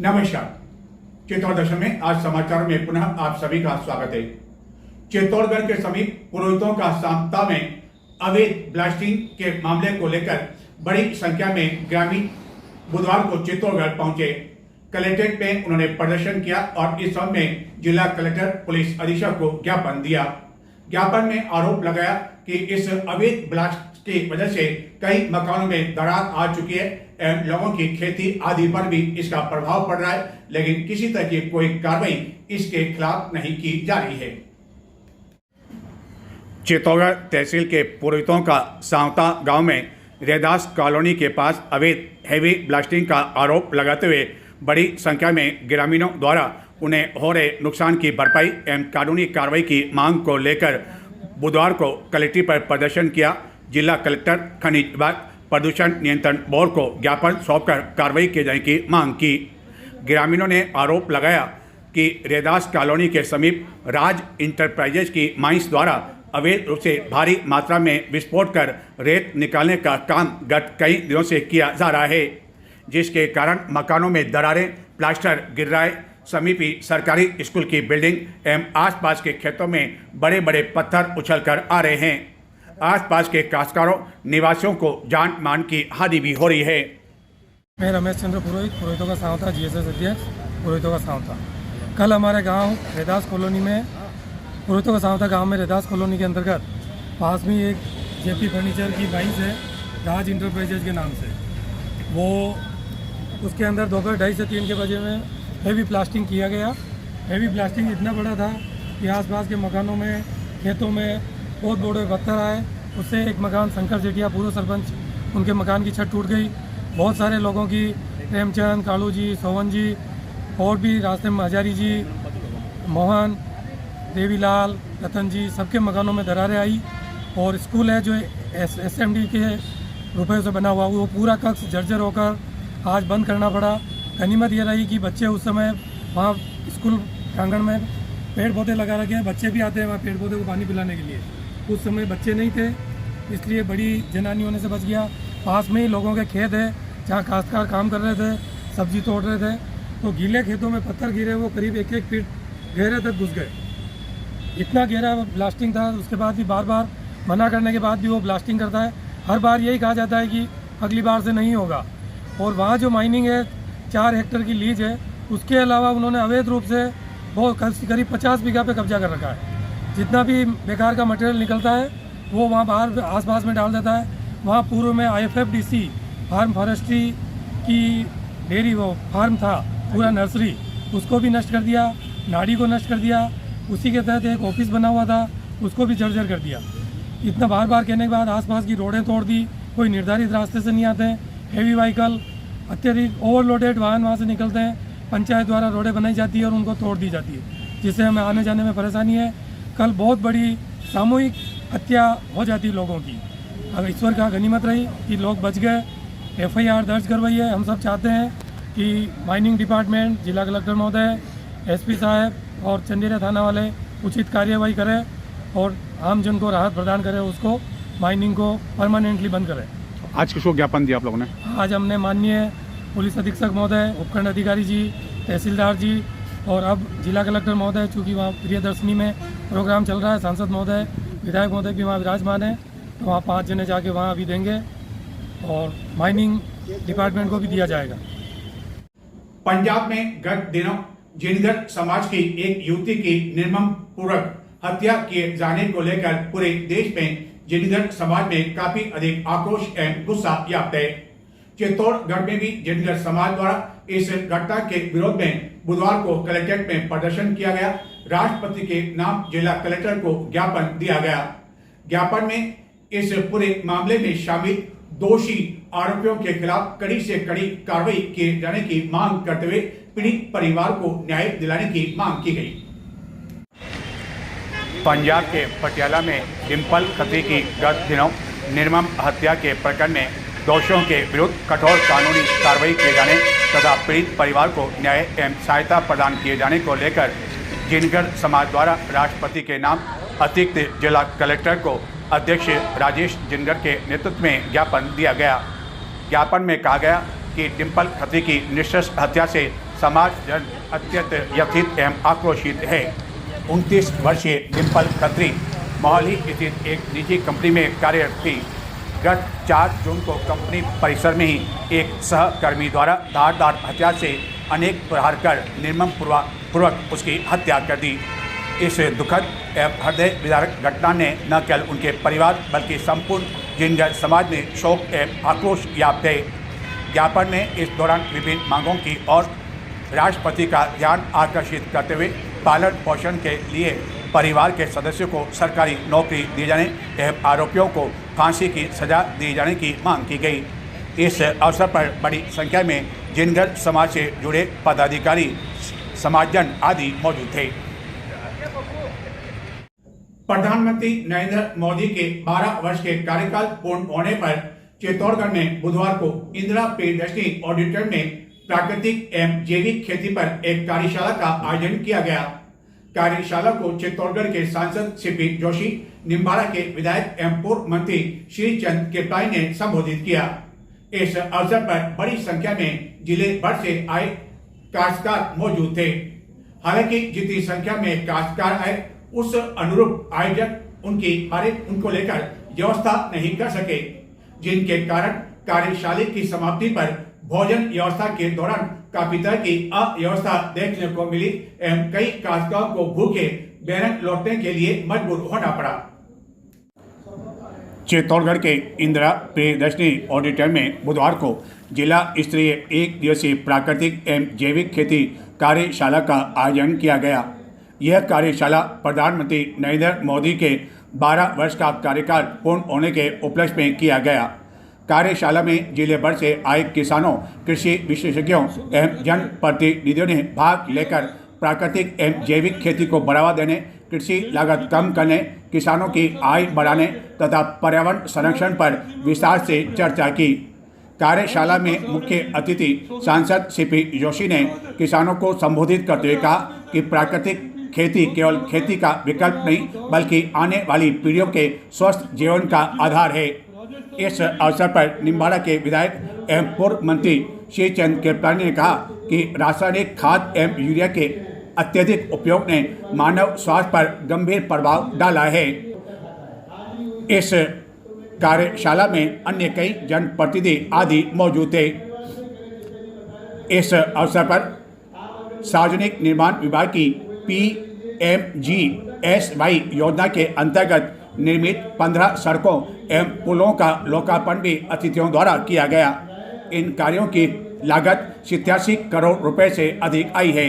नमस्कार। चित्तौड़ दर्शन में आज समाचारों में पुनः आप सभी का स्वागत है। चित्तौड़गढ़ के समीप पुरोहितों का सामता में अवैध ब्लास्टिंग के मामले को लेकर बड़ी संख्या में ग्रामीण बुधवार को चित्तौड़गढ़ पहुंचे। कलेक्ट्रेट में उन्होंने प्रदर्शन किया और इस संबंध में जिला कलेक्टर पुलिस अधीक्षक को ज्ञापन दिया। ज्ञापन में आरोप लगाया कि इस अवैध ब्लास्ट की वजह से कई मकानों में दरार आ चुकी है एवं लोगों की खेती आदि पर भी इसका प्रभाव पड़ रहा है, लेकिन किसी तरह की कोई कार्रवाई इसके खिलाफ नहीं की जा रही है। चित्तौड़गढ़ तहसील के पुरोहितों का सांवता गांव में रैदास कॉलोनी के पास अवैध हेवी ब्लास्टिंग का आरोप लगाते हुए बड़ी संख्या में ग्रामीणों द्वारा उन्हें हो रहे नुकसान की भरपाई एवं कानूनी कार्रवाई की मांग को लेकर बुधवार को कलेक्ट्रेट पर प्रदर्शन किया। जिला कलेक्टर खनिज विभाग प्रदूषण नियंत्रण बोर्ड को ज्ञापन सौंपकर कार्रवाई किए जाने की मांग की। ग्रामीणों ने आरोप लगाया कि रैदास कॉलोनी के समीप राज इंटरप्राइजेज की माइंस द्वारा अवैध रूप से भारी मात्रा में विस्फोट कर रेत निकालने का काम गत कई दिनों से किया जा रहा है, जिसके कारण मकानों में दरारें, प्लास्टर गिर रहा है। समीपी सरकारी स्कूल की बिल्डिंग एवं आसपास के खेतों में बड़े बड़े पत्थर उछलकर आ रहे हैं। आसपास के काश्तकारों निवासियों को जान मान की हानि भी हो रही है। मैं रमेश चंद्र पुरोहित, पुरोहितों का सांवता, जीएसएस अध्यक्ष, पुरोहितों का सांवता। कल हमारे गांव रैदास कॉलोनी में, पुरोहितों का सांवता गांव में रैदास कॉलोनी के अंतर्गत पास में एक जेपी फर्नीचर की माइंस है राज इंटरप्राइजेज के नाम से। वो उसके अंदर दोपहर 2:30 से 3 के बजे में हेवी प्लास्टिंग किया गया। हेवी प्लास्टिंग इतना बड़ा था कि आसपास के मकानों में, खेतों में बहुत बड़े पत्थर आए। उससे एक मकान शंकर जेठिया पूर्व सरपंच, उनके मकान की छत टूट गई। बहुत सारे लोगों की, प्रेमचंद, कालू जी, सोवन जी और भी रास्ते में हजारी जी, मोहन, देवीलाल, रतन जी, सबके मकानों में दरारें आई। और स्कूल है जो SMD के रुपए से बना हुआ, वो पूरा कक्ष जर्जर होकर आज बंद करना पड़ा। गनीमत ये रही कि बच्चे उस समय वहाँ स्कूल प्रांगण में पेड़ पौधे लगा रखे हैं, बच्चे भी आते हैं वहाँ पेड़ पौधे को पानी पिलाने के लिए। उस समय बच्चे नहीं थे, इसलिए बड़ी जनहानि होने से बच गया। पास में ही लोगों के खेत है जहाँ काश्तकार काम कर रहे थे, सब्जी तोड़ रहे थे, तो गीले खेतों में पत्थर गिरे, वो करीब 1-1 फीट गहरे तक घुस गए। इतना गहरा ब्लास्टिंग था। उसके बाद भी बार बार मना करने के बाद भी वो ब्लास्टिंग करता है। हर बार यही कहा जाता है कि अगली बार से नहीं होगा। और वहाँ जो माइनिंग है 4 हेक्टेयर की लीज है, उसके अलावा उन्होंने अवैध रूप से बहुत करीब 50 बीघा पे कब्जा कर रखा है। जितना भी बेकार का मटेरियल निकलता है वो वहाँ बाहर आसपास में डाल देता है। वहाँ पूर्व में IFFDC फार्म फॉरेस्ट्री की डेयरी, वो फार्म था पूरा नर्सरी, उसको भी नष्ट कर दिया। नाड़ी को नष्ट कर दिया। उसी के तहत एक ऑफिस बना हुआ था, उसको भी जर्जर कर दिया। इतना बार बार कहने के बाद आसपास की रोडें तोड़ दी। कोई निर्धारित रास्ते से नहीं आते हैं। हेवी व्हीकल, अत्यधिक ओवरलोडेड वाहन वहाँ से निकलते हैं। पंचायत द्वारा रोडें बनाई जाती है और उनको तोड़ दी जाती है, जिससे हमें आने जाने में परेशानी है। कल बहुत बड़ी सामूहिक हत्या हो जाती लोगों की। अगर ईश्वर का गनीमत रही कि लोग बच गए। FIR दर्ज करवाई है। हम सब चाहते हैं कि माइनिंग डिपार्टमेंट, जिला कलेक्टर महोदय, SP साहब और चंदेरा थाना वाले उचित कार्यवाही करें और आम जन को राहत प्रदान करें, उसको माइनिंग को परमानेंटली बंद करें। आज किसको ज्ञापन दिया आप लोगों ने? आज हमने माननीय पुलिस अधीक्षक महोदय, उपखंड अधिकारी जी, तहसीलदार जी और अब जिला कलेक्टर महोदय, चूँकि वहाँ प्रियदर्शनी में प्रोग्राम चल रहा है, सांसद महोदय, विधायक महोदय भी वहाँ विराजमान है, तो वहाँ 5 जने जाके वहाँ अभी देंगे और माइनिंग डिपार्टमेंट को भी दिया जाएगा। पंजाब में गत दिनों जिनगर समाज की एक युवती की निर्मम पूर्वक हत्या किए जाने को लेकर पूरे देश में जिनगर समाज में काफी अधिक आक्रोश एवं गुस्सा व्याप्त है। चित्तौड़गढ़ में भी जिनगर समाज द्वारा इस घटना के विरोध में बुधवार को कलेक्ट्रेट में प्रदर्शन किया गया। राष्ट्रपति के नाम जिला कलेक्टर को ज्ञापन दिया गया। ज्ञापन में इस पूरे मामले में शामिल दोषी आरोपियों के खिलाफ कड़ी से कड़ी कार्रवाई किए जाने की मांग करते हुए पीड़ित परिवार को न्याय दिलाने की मांग की गई। पंजाब के पटियाला में डिम्पल खत्री की गत दिनों निर्मम हत्या के प्रकरण में दोषियों के विरुद्ध कठोर कानूनी कार्रवाई किए जाने तथा पीड़ित परिवार को न्याय एवं सहायता प्रदान किए जाने को लेकर जिनगर समाज द्वारा राष्ट्रपति के नाम अतिरिक्त जिला कलेक्टर को अध्यक्ष राजेश जिनगर के नेतृत्व में ज्ञापन दिया गया। ज्ञापन में कहा गया कि डिम्पल खत्री की निष्ठुर हत्या से समाज जन अत्यंत व्यथित एवं आक्रोशित है। 29 वर्षीय डिम्पल खत्री मोहाली स्थित एक निजी कंपनी में कार्यरत थी। गत 4 जून को कंपनी परिसर में ही एक सहकर्मी द्वारा धारदार हथियार से अनेक प्रहार कर निर्मम पूर्वक उसकी हत्या कर दी। इस दुखद एवं हृदय विदारक घटना ने न केवल उनके परिवार बल्कि संपूर्ण जिनगर समाज में शोक एवं आक्रोश व्याप्त है। ज्ञापन में इस दौरान विभिन्न मांगों की और राष्ट्रपति का ध्यान आकर्षित करते हुए पालन पोषण के लिए परिवार के सदस्यों को सरकारी नौकरी दिए जाने एवं आरोपियों को फांसी की सजा दिए जाने की मांग की गई। इस अवसर पर बड़ी संख्या में जिनगर समाज से जुड़े पदाधिकारी, समाजजन आदि मौजूद थे। प्रधानमंत्री नरेंद्र मोदी के 12 वर्ष के कार्यकाल पूर्ण होने पर चित्तौड़गढ़ में बुधवार को इंदिरा प्रियदर्शनी ऑडिटोरियम में प्राकृतिक एवं जैविक खेती पर एक कार्यशाला का आयोजन किया गया। कार्यशाला को चित्तौड़गढ़ के सांसद सीपी जोशी, निम्बाड़ा के विधायक एवं पूर्व मंत्री श्री चंद केपलाई ने संबोधित किया। इस अवसर पर बड़ी संख्या में जिले भर से आए काश्तकार मौजूद थे। हालांकि जितनी संख्या में काश्तकार आए उस अनुरूप आयोजक उनको लेकर व्यवस्था नहीं कर सके, जिनके कारण कार्यशाला की समाप्ति पर भोजन व्यवस्था के दौरान काफी तरह की अव्यवस्था देखने को मिली एवं कई काश्तकारों को भूखे बैरक लौटने के लिए मजबूर होना पड़ा। चित्तौड़गढ़ के इंदिरा प्रियदर्शनी ऑडिटोरियम में बुधवार को जिला स्तरीय 1 दिवसीय प्राकृतिक एवं जैविक खेती कार्यशाला का आयोजन किया गया। यह कार्यशाला प्रधानमंत्री नरेंद्र मोदी के 12 वर्ष का कार्यकाल पूर्ण होने के उपलक्ष्य में किया गया। कार्यशाला में जिले भर से आए किसानों, कृषि विशेषज्ञों एवं जनप्रतिनिधियों ने भाग लेकर प्राकृतिक एवं जैविक खेती को बढ़ावा देने, कृषि लागत कम करने, किसानों की आय बढ़ाने तथा पर्यावरण संरक्षण पर विस्तार से चर्चा की। कार्यशाला में मुख्य अतिथि सांसद सीपी जोशी ने किसानों को संबोधित करते हुए कहा कि प्राकृतिक खेती केवल खेती का विकल्प नहीं बल्कि आने वाली पीढ़ियों के स्वस्थ जीवन का आधार है। इस अवसर पर निम्बाड़ा के विधायक एवं पूर्व मंत्री श्री चंद केपलाई ने कहा कि रासायनिक खाद एवं यूरिया के अत्यधिक उपयोग ने मानव स्वास्थ्य पर गंभीर प्रभाव डाला है। इस कार्यशाला में अन्य कई जनप्रतिनिधि आदि मौजूद थे। इस अवसर पर सार्वजनिक निर्माण विभाग की PMGSY योजना के अंतर्गत निर्मित 15 सड़कों एवं पुलों का लोकार्पण भी अतिथियों द्वारा किया गया। इन कार्यों की लागत 87 करोड़ रुपए से अधिक आई है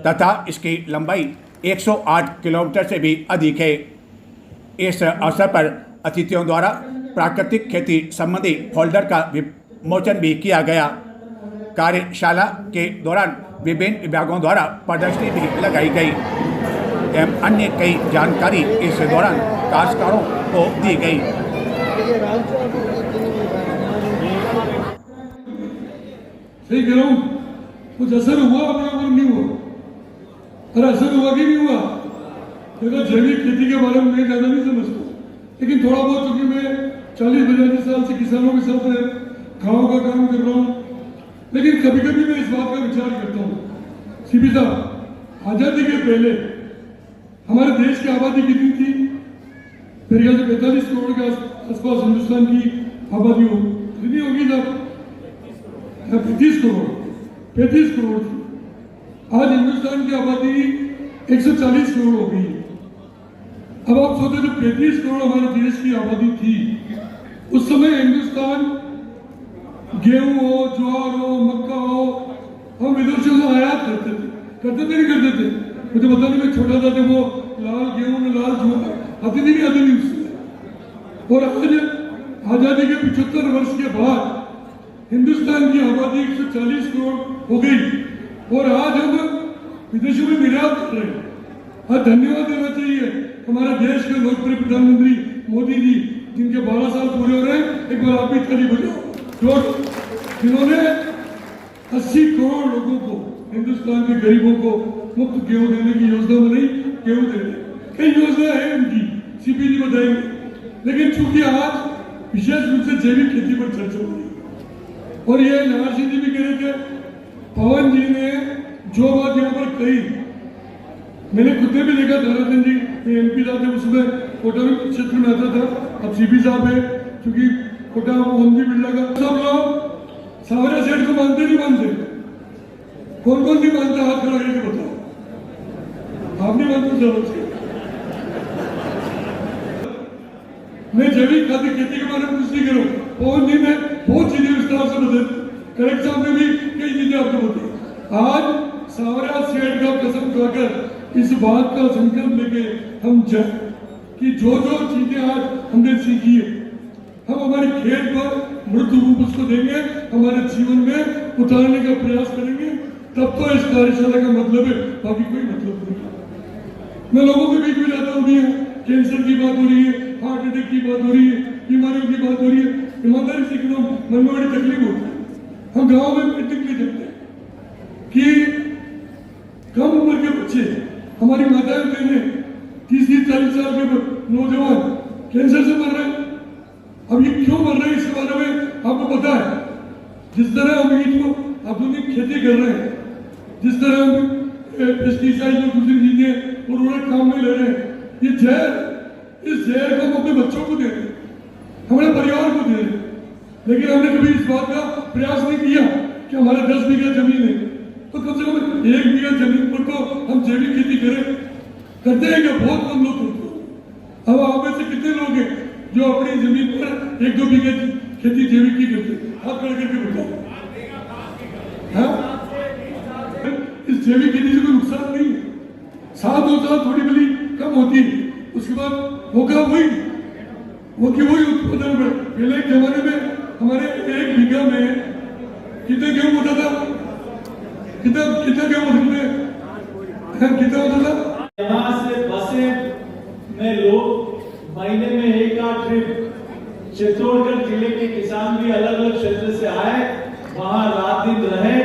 तथा इसकी लंबाई 108 किलोमीटर से भी अधिक है। इस अवसर पर अतिथियों द्वारा प्राकृतिक खेती संबंधी फोल्डर का विमोचन भी किया गया। कार्यशाला के दौरान विभिन्न विभागों द्वारा प्रदर्शनी भी लगाई गई एवं अन्य कई जानकारी इस दौरान काश्तकारों को दी गई। सही कह रहा हूँ, कुछ असर हुआ अपने ऊपर नहीं हुआ, अरे असर हुआ कि नहीं हुआ। देखो जैविक खेती के बारे में मैं ज़्यादा नहीं समझता, लेकिन थोड़ा बहुत क्योंकि मैं 40-45 साल से किसानों के साथ गाँव का काम कर रहा हूँ, लेकिन कभी कभी मैं इस बात का विचार करता हूँ। सीपी साहब, आज़ादी के पहले हमारे देश की आबादी कितनी थी? मेरे ख्याल से 45 करोड़ के आसपास हिंदुस्तान की आबादी कितनी होगी साहब? 35 करोड़ थी। आज हिंदुस्तान की आबादी 140 करोड़ हो गई। अब आप सोचो जब 35 करोड़ हमारे देश की आबादी थी, उस समय हिंदुस्तान गेहूं हो, ज्वार हो, मक्का हो, हम विदेशों से आयात करते थे। मुझे पता नहीं, मैं छोटा था जब वो लाल गेहूं लाल ज्वार आती नहीं उससे। और आज आजादी के 75 वर्ष के बाद हिंदुस्तान की आबादी 140 करोड़ हो गई और आज हम विदेशों में निर्यात कर रहे हैं। आज धन्यवाद देना चाहिए हमारे देश के लोकप्रिय प्रधानमंत्री मोदी जी, जिनके 12 साल पूरे हो रहे हैं। एक बार आप भी ताली बजाओ, जिन्होंने 80 करोड़ लोगों को, हिंदुस्तान के गरीबों को मुफ्त गेहूं देने की योजना बनाई। गेहूं देने कई योजना है उनकी, सीपी जी बताएंगे, लेकिन चूंकि आज विशेष रूप से जैविक खेती पर चर्चा हो रही है और ये नारायण सिंह जी भी कह रहे थे, पवन जी ने जो बात यहाँ पर कही, मैंने खुद ने भी देखा, धराधन जी MP था जब उसमें कोटा क्षेत्र में आता था, अब CP साहब है, क्योंकि कोटा मोहन जी बिरला का सब लोग सावरिया सेठ को मानते नहीं मानते? कौन कौन नहीं मानता? हाथ खड़ा करके बताओ। आप नहीं मानते जरूर से? मैं जैविक खाद्य खेती के बारे में कुछ नहीं करूँ, पवन जी ने बहुत चीजें विस्तार से बदल, कलेक्टर साहब ने भी कई चीजें आपको बताई। आज सावरिया सेठ का कसम खाकर इस बात का संकल्प लेके हम जाए कि जो जो चीजें आज हमने सीखी है, हम हमारे खेत पर मृत रूप उसको देंगे, हमारे जीवन में उतारने का प्रयास करेंगे, तब तो इस कार्यशाला का मतलब है, बाकी कोई मतलब नहीं। मैं लोगों के बीच में जाता हूँ, भी कैंसर की बात हो रही है, हार्ट अटैक की बात हो रही है, बीमारियों की बात हो रही है, ईमानदारी से एकदम मन में बड़ी तकलीफ होती है। हम गाँव में मीटिंग भी देखते हैं कि कम उम्र के बच्चे, हमारी माताएं बहनें 30-40 साल के नौजवान कैंसर से मर रहे हैं। अब ये क्यों मर रहे हैं, इसके बारे में आपको पता है? जिस तरह हम ईट को आधुनिक खेती कर रहे हैं, जिस तरह हम पेस्टिसाइड और दूसरी चीजें उर्वरक काम में ले रहे हैं, ये जहर, इस जहर को हम अपने बच्चों को दे रहे हैं, हमारे परिवार को दे रहे हैं। लेकिन हमने कभी इस बात का प्रयास नहीं किया कि हमारे 10 बीघा जमीन है तो कम से कम 1 बीघा जमीन पर तो हम जैविक खेती करें। करते हैं क्या? बहुत कम लोग करते हैं। अब आप में से कितने लोग हैं जो अपनी जमीन पर 1-2 बीघा खेती जैविक की करते हैं? हाथ खड़े करके बताओ। इस जैविक खेती से कोई नुकसान नहीं है। 7 साल थोड़ी बड़ी कम होती है, उसके बाद होगा वही उत्पादन में। पहले के जमाने में हमारे 1 बीघा में कितने गेहूं होता था? कितना गेहूं कितना होता था? यहाँ से बसें में लोग महीने में 1-8 ट्रिप चित्तौड़गढ़ जिले के किसान भी अलग अलग क्षेत्र से आए, वहां रात दिन रहे,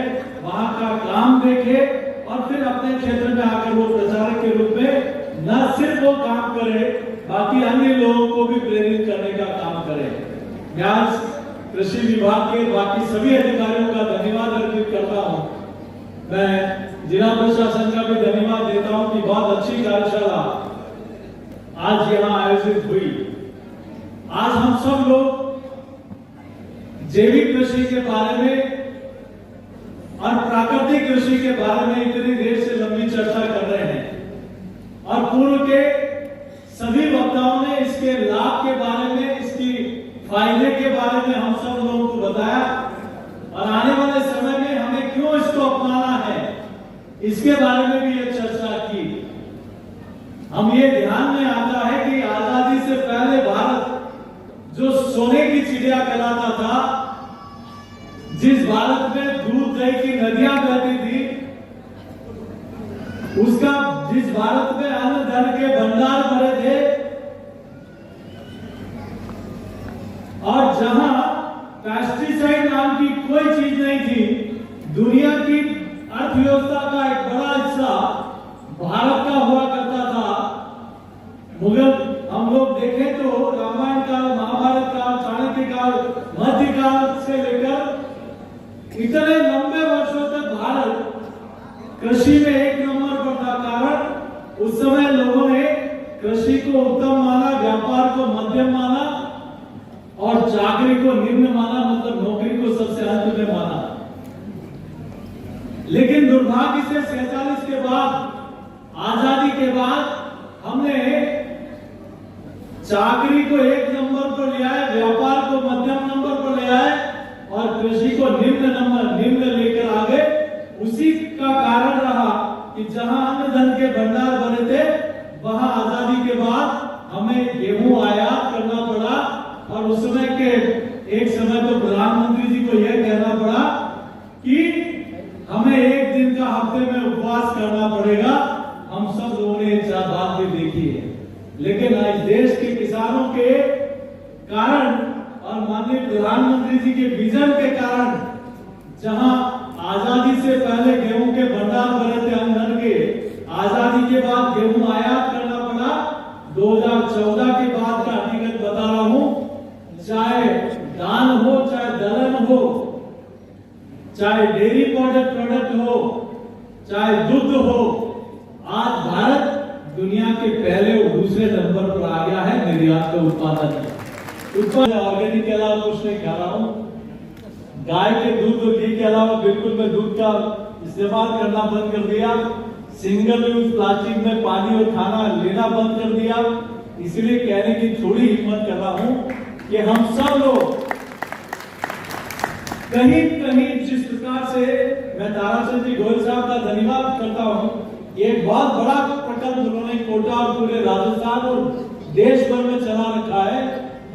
वहां का काम देखे और फिर अपने क्षेत्र में आकर वो प्रचारक के रूप में न सिर्फ वो काम करे, बाकी अन्य लोगों को भी प्रेरित करने का काम करे। मैं आज कृषि विभाग के बाकी सभी अधिकारियों का धन्यवाद अर्पित करता हूं। मैं जिला प्रशासन का भी धन्यवाद देता हूं कि बहुत अच्छी कार्यशाला आज यहाँ आयोजित हुई। आज हम सब लोग जैविक कृषि के बारे में और प्राकृतिक कृषि के बारे में इतनी देर से लंबी चर्चा कर रहे हैं और पूर्व के सभी वक्ताओं ने इसके लाभ के बारे में, इसकी फायदे के बारे में हम सब लोगों को बताया और आने वाले समय में हमें क्यों इसको अपनाना है, इसके बारे में भी ये चर्चा की। हम ये ध्यान में आता है कि आजादी से पहले भारत जो सोने की चिड़िया कहलाता था, जिस भारत में दूध दही की नदियां बहती थी, उसका जिस भारत में अन्न धन के भंडार भरे थे और जहां पेस्टिसाइड नाम की कोई चीज नहीं थी, दुनिया की अर्थव्यवस्था का एक बड़ा हिस्सा भारत का हुआ करता था। मुगल हम लोग देखें तो रामायण काल, महाभारत काल, चाणक्य काल, मध्यकाल से लेकर इतने लंबे वर्षों तक भारत कृषि में 1 नंबर पर था। कारण उस समय लोगों ने कृषि को उत्तम माना, व्यापार को मध्यम माना और चाकरी को निम्न माना, मतलब नौकरी को सबसे अंत में माना। लेकिन दुर्भाग्य से 47 के बाद, आजादी के बाद हमने चाकरी को 1 नंबर पर ले आए, व्यापार को मध्यम नंबर पर ले आए और कृषि को निम्न लेकर आ गए। उसी का कारण रहा कि जहां अन्न धन के भंडार बने थे, वहां आजादी के बाद हमें गेहूं आयात करना पड़ा और उस समय के एक समय तो प्रधानमंत्री जी को यह कहना पड़ा कि हमें 1 दिन का हफ्ते में उपवास करना पड़ेगा। हम सब लोगों ने एक बात भी देखी है, लेकिन आज देश के किसानों के कारण और माननीय प्रधानमंत्री जी के विजन के कारण, जहां आजादी से पहले गेहूं के भंडार भरे थे अन्न धन के, आजादी के बाद गेहूं आयात करना पड़ा। 2014 के बाद का हकीकत बता रहा हूं, चाहे दाल हो, चाहे दलहन हो, चाहे डेयरी प्रोडक्ट हो, चाहे दुग्ध हो, आज भारत दुनिया के पहले और दूसरे नंबर पर आ गया है निर्यात का उत्पादन। ऑर्गेनिक के अलावा कुछ नहीं खा रहा हूं। गाय के दूध और घी के अलावा बिल्कुल मैं दूध का इस्तेमाल करना बंद कर दिया। सिंगल यूज प्लास्टिक में पानी और खाना लेना बंद कर दिया। इसलिए कहने की थोड़ी हिम्मत कर रहा हूं कि हम सब लोग कहीं कहीं जिस प्रकार से मैं ताराचंद जी गोयल साहब का धन्यवाद करता हूं, ये बहुत बड़ा प्रकल्प उन्होंने कोटा और पूरे राजस्थान और देश भर में चला रखा है।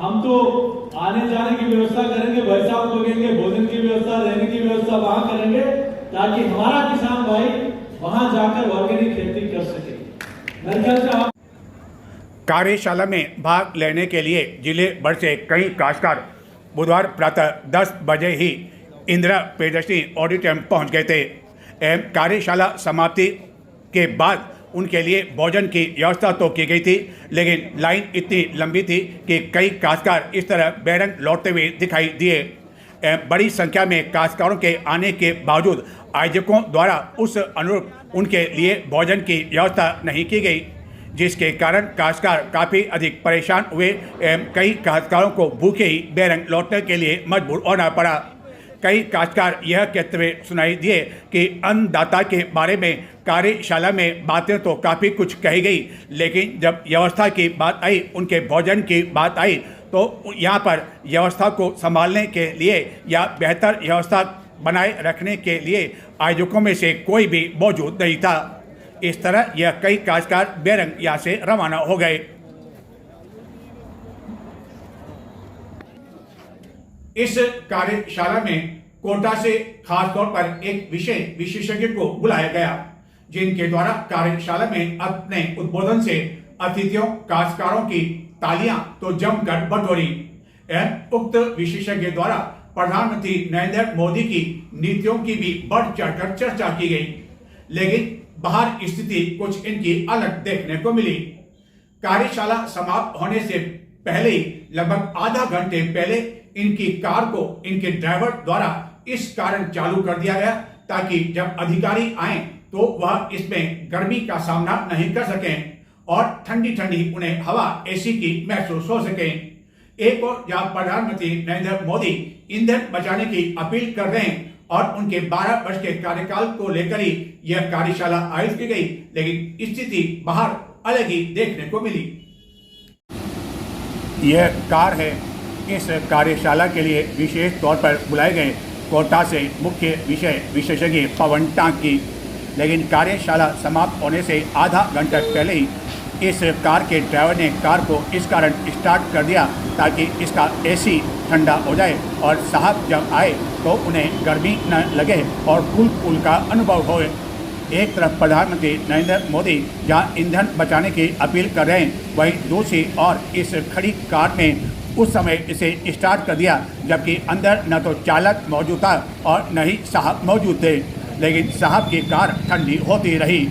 हम तो आने जाने की व्यवस्था करेंगे, भाई साहब को कहेंगे भोजन की व्यवस्था, रहने की व्यवस्था वहां करेंगे, ताकि हमारा किसान भाई वहां जाकर ऑर्गेनिक खेती कर सके। मेरे ख्याल से कार्यशाला में भाग लेने के लिए जिले भर से कई काश्तकार बुधवार प्रातः 10 बजे ही इंदिरा प्रियदर्शनी ऑडिटोरियम पहुंच गए थे। एवं कार्यशाला समाप्ति के बाद उनके लिए भोजन की व्यवस्था तो की गई थी, लेकिन लाइन इतनी लंबी थी कि कई काश्तकार इस तरह बेरंग लौटते हुए दिखाई दिए। बड़ी संख्या में काश्तकारों के आने के बावजूद आयोजकों द्वारा उस अनुरूप उनके लिए भोजन की व्यवस्था नहीं की गई, जिसके कारण काश्तकार काफ़ी अधिक परेशान हुए एवं कई काश्तकारों को भूखे ही बेरंग लौटने के लिए मजबूर होना पड़ा। कई काश्तकार यह कहते हुए सुनाई दिए कि अन्नदाता के बारे में कार्यशाला में बातें तो काफ़ी कुछ कही गई, लेकिन जब व्यवस्था की बात आई, उनके भोजन की बात आई, तो यहाँ पर व्यवस्था को संभालने के लिए या बेहतर व्यवस्था बनाए रखने के लिए आयोजकों में से कोई भी मौजूद नहीं था। इस तरह यह कई काश्तकार बेरंग यहाँ से रवाना हो गए। इस कार्यशाला में कोटा से खास तौर पर एक विशेषज्ञ को बुलाया गया, जिनके द्वारा कार्यशाला में अपने उद्बोधन से अतिथियों काश्तकारों की तालियां तो जमकर बटोरी। उक्त विशेषज्ञ द्वारा प्रधानमंत्री नरेंद्र मोदी की नीतियों की भी बढ़ चढ़कर चर्चा की गई, लेकिन बाहर स्थिति कुछ इनकी अलग देखने को मिली। कार्यशाला समाप्त होने से पहले ही लगभग आधा घंटे पहले इनकी कार को इनके ड्राइवर द्वारा इस कारण चालू कर दिया गया ताकि जब अधिकारी आए तो वह इसमें गर्मी का सामना नहीं कर सकें और ठंडी ठंडी उन्हें हवा एसी की महसूस हो सके। एक और जहां प्रधानमंत्री नरेंद्र मोदी ईंधन बचाने की अपील कर रहे हैं और उनके 12 वर्ष के कार्यकाल को लेकर ही यह कार्यशाला आयोजित की गई, लेकिन स्थिति बाहर अलग ही देखने को मिली। यह कार है इस कार्यशाला के लिए विशेष तौर पर बुलाए गए कोटा से मुख्य विशेषज्ञ पवन टांकी, लेकिन कार्यशाला समाप्त होने से आधा घंटा पहले ही इस कार के ड्राइवर ने कार को इस कारण स्टार्ट कर दिया ताकि इसका एसी ठंडा हो जाए और साहब जब आए तो उन्हें गर्मी न लगे और कूल का अनुभव हो। एक तरफ प्रधानमंत्री नरेंद्र मोदी जहां ईंधन बचाने की अपील कर रहे हैं, वहीं दूसरी ओर इस खड़ी कार में उस समय इसे स्टार्ट कर दिया, जबकि अंदर न तो चालक मौजूद था और न ही साहब मौजूद थे, लेकिन साहब की कार ठंडी होती रही।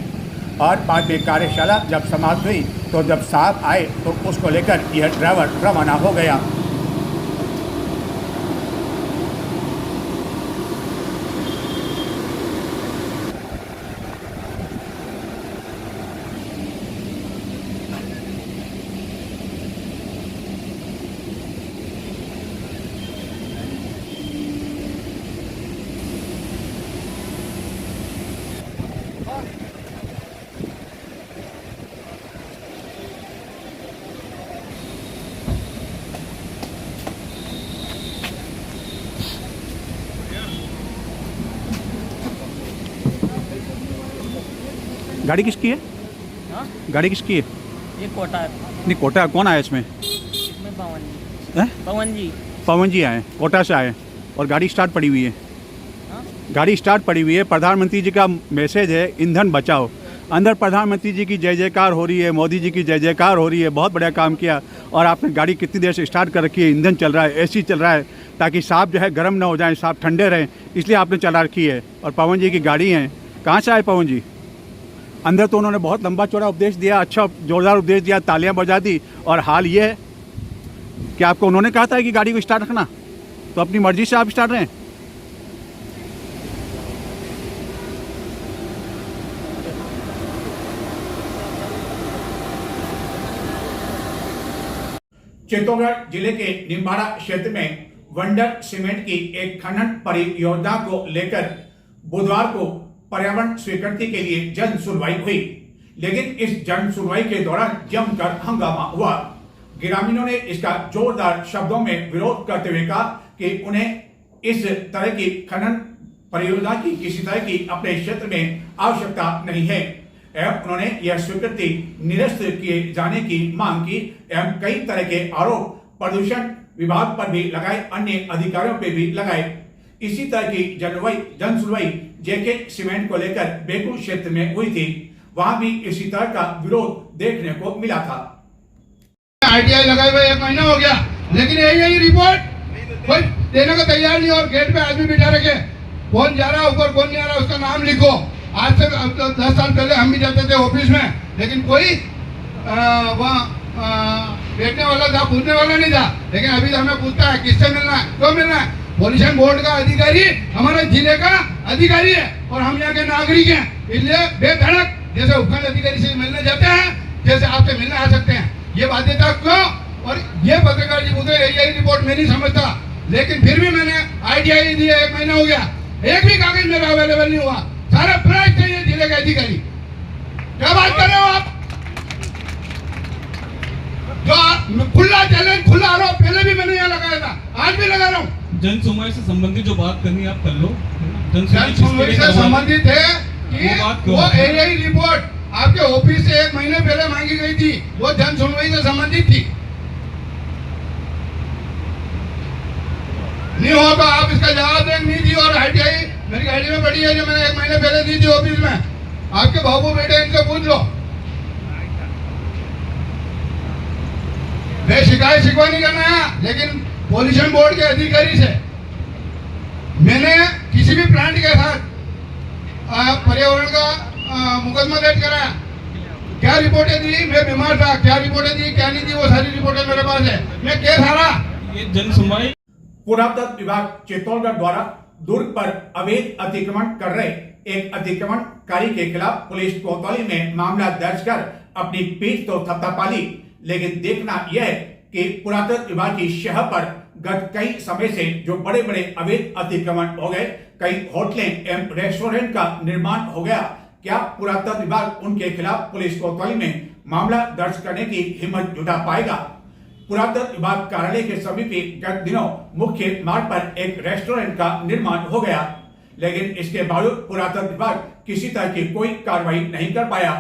और बाद में कार्यशाला जब समाप्त हुई तो जब साहब आए तो उसको लेकर यह ड्राइवर रवाना हो गया। गाड़ी किसकी है? हाँ? गाड़ी किसकी है? ये कोटा है। नहीं, कोटा कौन आया इसमें? इसमें पवन जी। है? पवन जी आए, कोटा से आए और गाड़ी स्टार्ट पड़ी हुई है। हाँ? गाड़ी स्टार्ट पड़ी हुई है। प्रधानमंत्री जी का मैसेज है ईंधन बचाओ। अंदर प्रधानमंत्री जी की जय जयकार हो रही है, मोदी जी की जय जयकार हो रही है, बहुत बढ़िया काम किया। और आपने गाड़ी कितनी देर से स्टार्ट कर रखी है, ईंधन चल रहा है, एसी चल रहा है, ताकि साहब जो है गर्म ना हो जाए, साहब ठंडे रहें, इसलिए आपने चला रखी है। और पवन जी की गाड़ी है। कहाँ से आए पवन जी? अंदर तो उन्होंने बहुत लंबा चौड़ा उपदेश दिया, अच्छा जोरदार उपदेश दिया, तालियां बजा दी। और हाल ये है कि आपको उन्होंने कहा था कि गाड़ी को स्टार्ट रखना, तो अपनी मर्जी से आप स्टार्ट रहें। चित्तौड़गढ़ जिले के निम्बाड़ा क्षेत्र में वंडर सीमेंट की एक खनन परियोजना को लेकर बुधवार को पर्यावरण स्वीकृति के लिए जन सुनवाई हुई, लेकिन इस जन सुनवाई के दौरान जमकर हंगामा हुआ। ग्रामीणों ने इसका जोरदार शब्दों में विरोध करते हुए कहा कि उन्हें इस तरह की खनन परियोजना की किसी तरह की अपने क्षेत्र में आवश्यकता नहीं है एवं उन्होंने यह स्वीकृति निरस्त किए जाने की मांग की एवं कई तरह के आरोप प्रदूषण विभाग पर भी लगाए, अन्य अधिकारियों पर भी लगाए। इसी तरह की जन सुनवाई जेके सीमेंट को लेकर बेगू क्षेत्र में हुई थी, वहां भी इसी तरह का विरोध देखने को मिला था। आरटीआई लगाए हुए 1 महीना हो गया, लेकिन यही रिपोर्ट कोई देने को तैयार नहीं और गेट पे आदमी बिठा रखे, कौन जा रहा है ऊपर कौन नहीं आ रहा उसका नाम लिखो। आज से 10 साल पहले हम भी जाते थे ऑफिस में, लेकिन कोई वहाँ बैठने वाला था, पूछने वाला नहीं था। लेकिन अभी तो हमें पूछता है किससे मिलना है, क्यों मिलना है। पॉल्यूशन बोर्ड का अधिकारी हमारे जिले का अधिकारी है और हम यहाँ के नागरिक हैं, इसलिए बेधड़क जैसे उपखंड अधिकारी से मिलने जाते हैं, जैसे आपसे मिलने आ सकते हैं। ये बाध्यता क्यों? और ये पत्रकार जी मुझे यही रिपोर्ट मैं नहीं समझता, लेकिन फिर भी मैंने आरटीआई दी है, 1 महीना हो गया, एक भी कागज मेरा अवेलेबल नहीं हुआ। सारा प्राइस चाहिए जिले के अधिकारी। क्या बात कर रहे हो आप? जो खुला चैलेंज, खुला आरोप पहले भी मैंने यहाँ लगाया था, आज भी लगा रहा हूँ। जन सुनवाई से संबंधित जो बात करनी है आप कर लो। जन सुनवाई से संबंधित है कि वो एआई रिपोर्ट आपके ऑफिस से 1 महीने पहले मांगी गई थी, वो जन सुनवाई से संबंधित थी। नहीं हो तो आप इसका जवाब दें। नहीं दी और आरटीआई मेरी गाड़ी में पड़ी है जो मैंने 1 महीने पहले दी थी ऑफिस में, आपके बाबू बेटे इनसे पूछ लो। मैं शिकायत शिकवा नहीं करना है, लेकिन पॉल्यूशन बोर्ड के अधिकारी से मैंने किसी भी प्लांट के साथ पर्यावरण का मुकदमा दर्ज कराया। क्या रिपोर्टें दी, मैं बीमार था, क्या रिपोर्टें दी क्या नहीं दी, वो सारी रिपोर्टें मेरे पास है। मैं केस हारा। ये जन सुनवाई पुरातत्व विभाग चित्तौड़गढ़ द्वारा दुर्ग पर अवैध अतिक्रमण कर रहे एक अतिक्रमणकारी के खिलाफ पुलिस कोतवाली में मामला दर्ज कर अपनी पीठ तो थपथपा ली, लेकिन देखना यह है कि पुरातत्व विभाग की शह पर गत कई समय से जो बड़े बड़े अवैध अतिक्रमण हो गए, कई होटलें एवं रेस्टोरेंट का निर्माण हो गया, क्या पुरातत्व विभाग उनके खिलाफ पुलिस कोतवाली में मामला दर्ज करने की हिम्मत जुटा पाएगा? पुरातत्व विभाग कार्यालय के समीप गत दिनों मुख्य मार्ग पर एक रेस्टोरेंट का निर्माण हो गया, लेकिन इसके बावजूद पुरातत्व विभाग किसी तरह की कोई कार्रवाई नहीं कर पाया।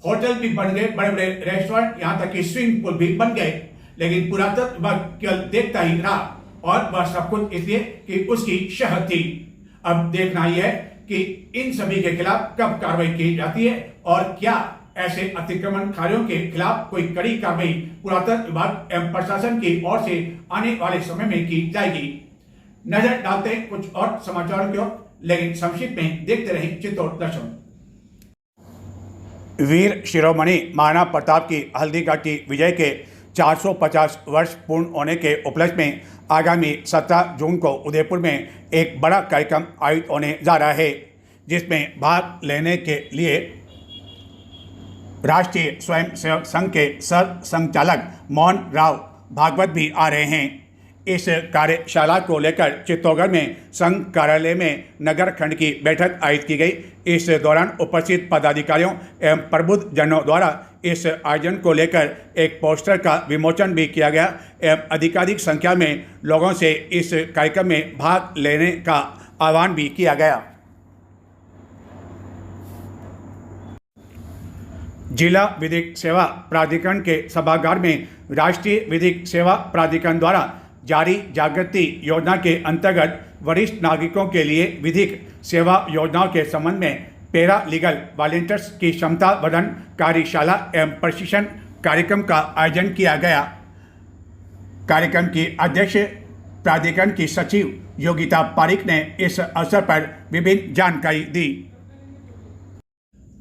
होटल भी बन गए, बड़े बड़े रेस्टोरेंट, यहाँ तक कि स्विमिंग पूल भी बन गए, लेकिन पुरातत्व विभाग केवल देखता ही रहा और वह सब कुछ इसलिए कि उसकी शह थी। अब देखना यह है कि इन सभी के खिलाफ कब कार्रवाई की जाती है और क्या ऐसे अतिक्रमणकारियों के खिलाफ कोई कड़ी कार्रवाई पुरातत्व विभाग एवं प्रशासन की ओर से आने वाले समय में की जाएगी। नजर डालते हैं कुछ और समाचारों की ओर, लेकिन संक्षिप्त में देखते रहे चित्तौड़ दर्शन। वीर शिरोमणि महाराणा प्रताप की हल्दीघाटी विजय के 450 वर्ष पूर्ण होने के उपलक्ष्य में आगामी 17 जून को उदयपुर में एक बड़ा कार्यक्रम आयोजित होने जा रहा है, जिसमें भाग लेने के लिए राष्ट्रीय स्वयंसेवक संघ के सर संचालक मोहन राव भागवत भी आ रहे हैं। इस कार्यशाला को लेकर चित्तौड़गढ़ में संघ कार्यालय में नगर खंड की बैठक आयोजित की गई। इस दौरान उपस्थित पदाधिकारियों एवं प्रबुद्ध जनों द्वारा इस आयोजन को लेकर एक पोस्टर का विमोचन भी किया गया एवं अधिकाधिक संख्या में लोगों से इस कार्यक्रम में भाग लेने का आह्वान भी किया गया। जिला विधिक सेवा प्राधिकरण के सभागार में राष्ट्रीय विधिक सेवा प्राधिकरण द्वारा जारी जागृति योजना के अंतर्गत वरिष्ठ नागरिकों के लिए विधिक सेवा योजनाओं के संबंध में पैरा लीगल वॉलंटियर्स की क्षमता वर्धन कार्यशाला एवं प्रशिक्षण कार्यक्रम का आयोजन किया गया। कार्यक्रम की अध्यक्ष प्राधिकरण की सचिव योगिता पारिक ने इस अवसर पर विभिन्न जानकारी दी।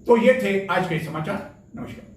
तो ये थे आज के समाचार। नमस्कार।